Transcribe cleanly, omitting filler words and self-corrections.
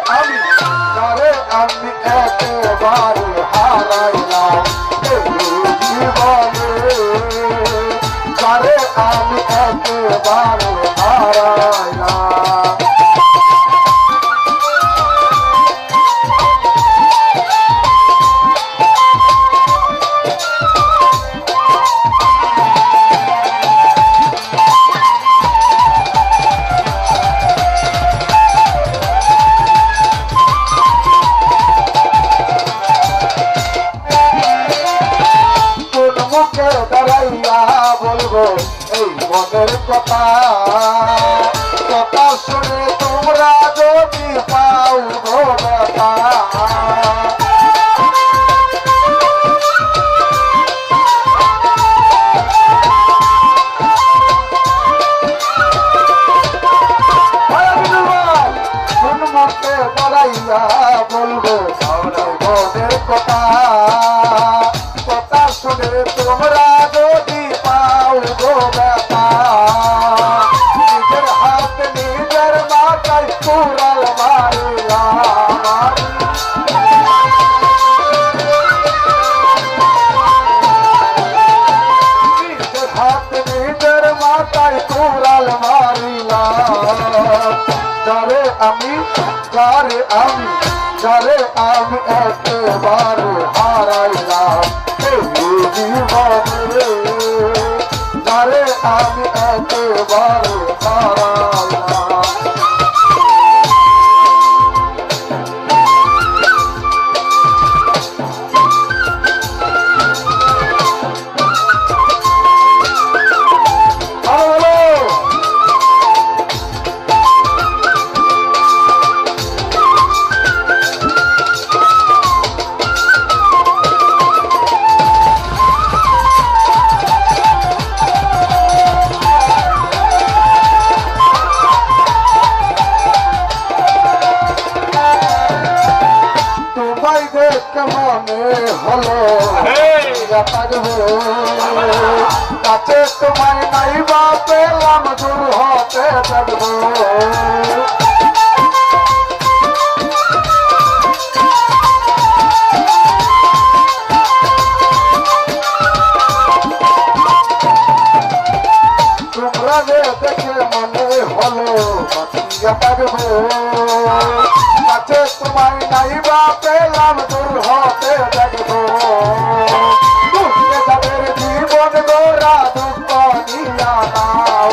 আমি তারে আমি একেবারে হারাইলাম জীবনে তারে আমি একেবারে হারাইলাম বলবো এই মনের কথা কথা শুনে তোমরা যদি পাও গো ব্যথা কোন মুখে দাঁড়াইয়া বলবো মনের কথা কথা শুনে তোমরা যদি পাও গো ব্যথা নিজের হাত নিজের মাথায় কুড়াল মারিলাম নিজের হাত নিজের মাথায় কুড়াল মারিলাম যারে আমি একেবারে হারাইলাম জীবনে যারে আমি একেবারে হারাইলাম মনে হলো কাছে তোমায় নাই বা পেলাম দূর হতে থাকবো তোমরা দেখে মনে হলো থাকবো কাছে তোমায় নাই বা পেলাম দূর হতে থাকবো যাদের জীবন গোরা দুঃখ নিয়া নাও